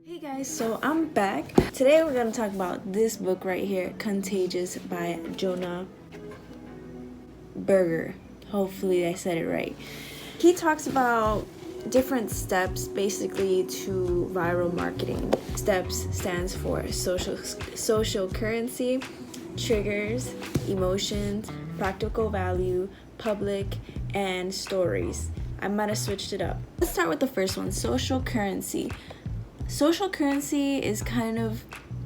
Hey guys, so I'm back. Today we're going to talk about this book right here, Contagious by Jonah Berger. Hopefully I said it right. He talks about different steps basically to viral marketing. STEPPS stands for social currency, triggers, emotions, practical value, public, and stories. I might have switched it up. Let's start with the first one, social currency. Social currency is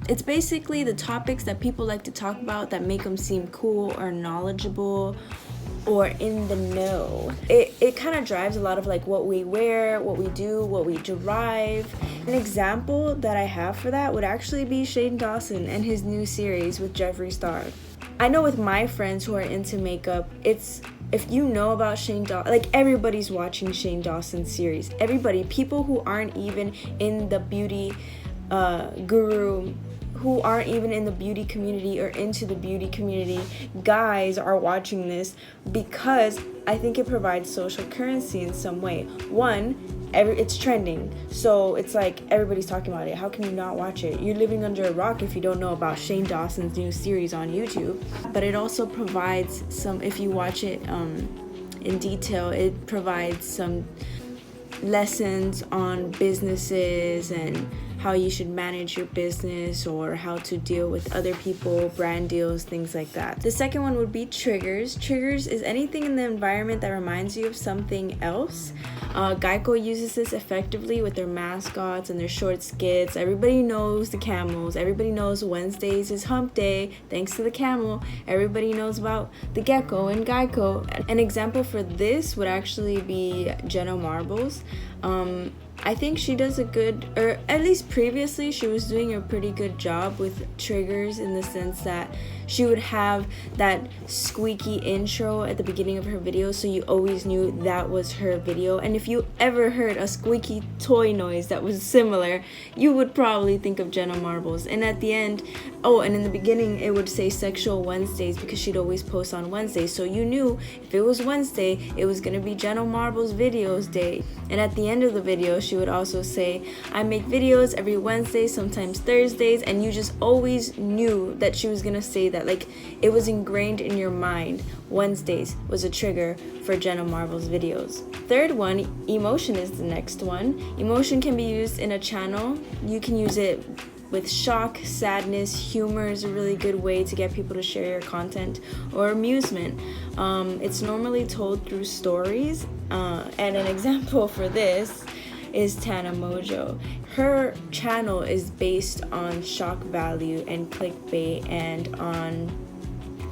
it's basically the topics that people like to talk about that make them seem cool or knowledgeable or in the know. It kind of drives a lot of like what we wear, what we do, what we drive. An example that I have for that would actually be Dawson and his new series with Jeffree Star. I know with my friends who are into makeup, if you know about Dawson, like everybody's watching Dawson's series. Everybody, people who aren't even in the beauty guru, who aren't even in the beauty community or into the beauty community, guys are watching this because I think it provides social currency in some way. One, it's trending, so it's like everybody's talking about it. How can you not watch it? You're living under a rock if you don't know about Dawson's new series on YouTube. But it also provides some, if you watch it in detail, it provides some lessons on businesses and how you should manage your business or how to deal with other people, brand deals, things like that. The second one would be triggers. Triggers is anything in the environment that reminds you of something else. Geico uses this effectively with their mascots and their short skits. Everybody knows the camels. Everybody knows Wednesdays is hump day thanks to the camel. Everybody knows about the gecko and Geico. An example for this would actually be Jenna Marbles. I think she does a good, or at least previously she was doing a pretty good job with triggers in the sense that she would have that squeaky intro at the beginning of her video, so you always knew that was her video. And if you ever heard a squeaky toy noise that was similar, you would probably think of Jenna Marbles. And at the end, and in the beginning it would say Sexual Wednesdays because she'd always post on Wednesdays, so you knew if it was Wednesday it was gonna be Jenna Marbles videos day. And at the end of the video she would also say, I make videos every Wednesday, sometimes Thursdays, and you just always knew that she was gonna say that. Like, it was ingrained in your mind. Wednesdays was a trigger for Jenna Marbles videos. Third one, emotion is the next one. Emotion can be used in a channel. You can use it with shock, sadness. Humor is a really good way to get people to share your content, or amusement. It's normally told through stories, and an example for this is Tana Mongeau. Her channel is based on shock value and clickbait and on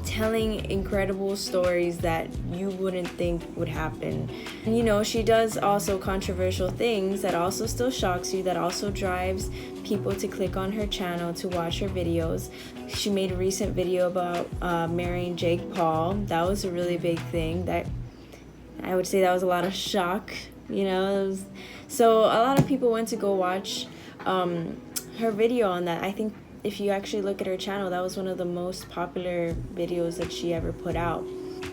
telling incredible stories that you wouldn't think would happen. And you know, she does also controversial things that also still shocks you, that also drives people to click on her channel to watch her videos. She made a recent video about marrying Jake Paul. That was a really big thing. That I would say that was a lot of shock, you know. So a lot of people went to go watch her video on that. I think if you actually look at her channel, that was one of the most popular videos that she ever put out.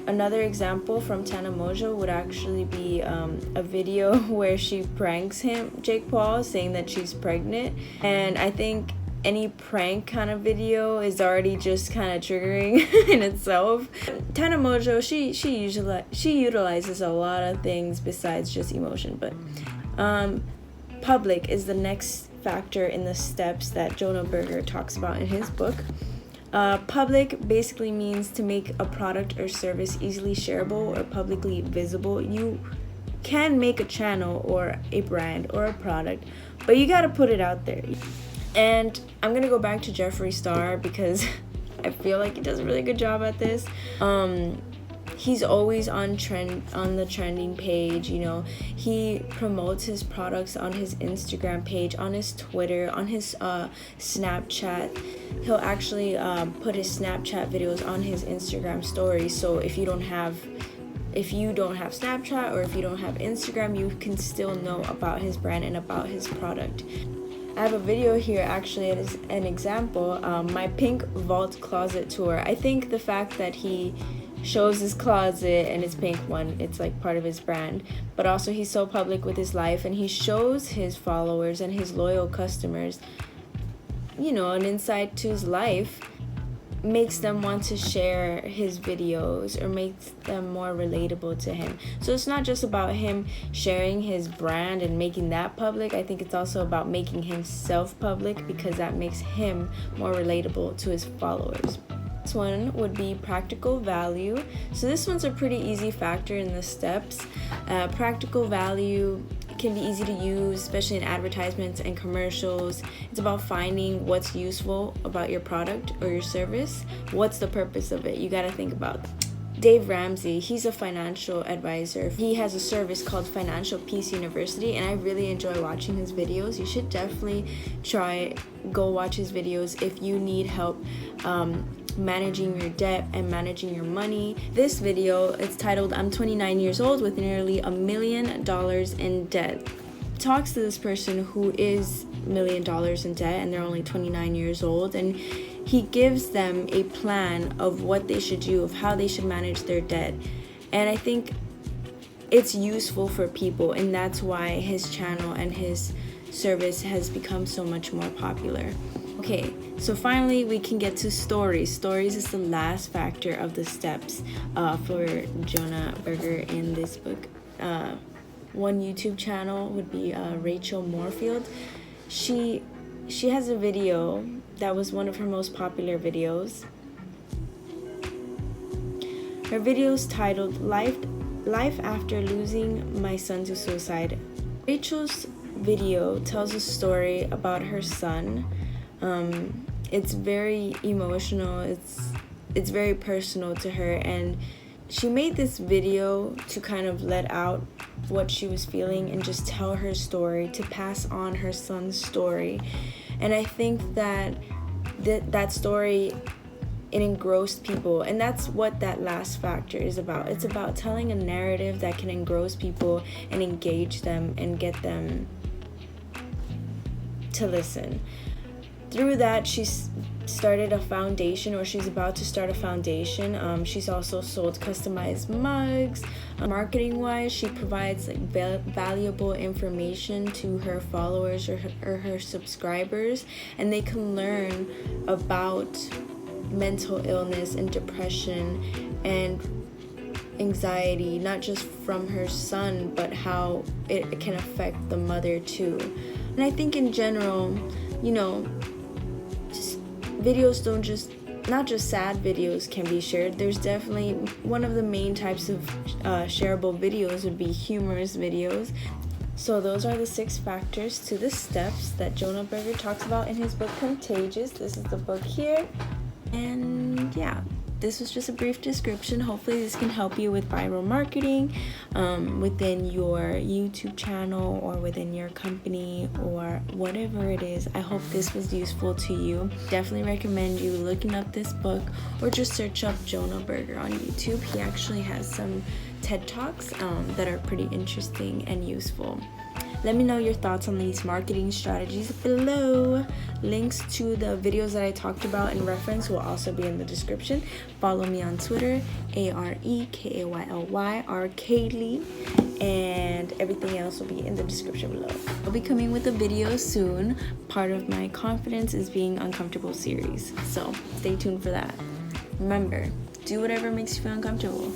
Another example from Tana Mongeau would actually be a video where she pranks Jake Paul, saying that she's pregnant. And I think any prank kind of video is already just kind of triggering in itself. Tana Mongeau, she utilizes a lot of things besides just emotion, but public is the next factor in the steps that Jonah Berger talks about in his book. Public basically means to make a product or service easily shareable or publicly visible. You can make a channel or a brand or a product, but you got to put it out there. And I'm gonna go back to Jeffree Star because I feel like he does a really good job at this. He's always on the trending page. You know, he promotes his products on his Instagram page, on his Twitter, on his Snapchat. He'll actually put his Snapchat videos on his Instagram stories. So if you don't have Snapchat or if you don't have Instagram, you can still know about his brand and about his product. I have a video here actually as an example, my pink vault closet tour. I think the fact that he shows his closet, and it's pink one. It's like part of his brand. But also he's so public with his life, and he shows his followers and his loyal customers, you know, an insight to his life. Makes them want to share his videos or makes them more relatable to him. So it's not just about him sharing his brand and making that public. I think it's also about making himself public, because that makes him more relatable to his followers. This one would be practical value. So this one's a pretty easy factor in the steps. Practical value can be easy to use, especially in advertisements and commercials. It's about finding what's useful about your product or your service. What's the purpose of it? You got to think about that. Dave Ramsey, he's a financial advisor. He has a service called Financial Peace University, and I really enjoy watching his videos. You should definitely go watch his videos if you need help managing your debt and managing your money. This video, it's titled "I'm 29 years old with nearly $1 million in debt." Talks to this person who is $1 million in debt, and they're only 29 years old, and he gives them a plan of what they should do, of how they should manage their debt. And I think it's useful for people, and that's why his channel and his service has become so much more popular. Okay, so finally we can get to stories. Stories is the last factor of the steps for Jonah Berger in this book. One YouTube channel would be Rachel Moorefield. She has a video that was one of her most popular videos. Her video is titled Life After Losing My Son to Suicide. Rachel's video tells a story about her son. It's very emotional, it's very personal to her, and she made this video to kind of let out what she was feeling and just tell her story, to pass on her son's story. And I think that that story, it engrossed people, and that's what that last factor is about. It's about telling a narrative that can engross people and engage them and get them to listen. Through that, she's started a foundation, or she's about to start a foundation. She's also sold customized mugs. Marketing wise, she provides like valuable information to her followers or her subscribers, and they can learn about mental illness and depression and anxiety, not just from her son, but how it can affect the mother too. And I think in general, you know, videos not just sad videos can be shared. There's definitely one of the main types of shareable videos would be humorous videos. So those are the 6 factors to the steps that Jonah Berger talks about in his book Contagious. This is the book here. And yeah, this was just a brief description. Hopefully this can help you with viral marketing within your YouTube channel or within your company or whatever it is. I hope this was useful to you. Definitely recommend you looking up this book, or just search up Jonah Berger on YouTube. He actually has some TED Talks that are pretty interesting and useful. Let me know your thoughts on these marketing strategies below. Links to the videos that I talked about in reference will also be in the description. Follow me on Twitter, AREKAYLY, and everything else will be in the description below. I'll be coming with a video soon. Part of my Confidence is Being Uncomfortable series, so stay tuned for that. Remember, do whatever makes you feel uncomfortable.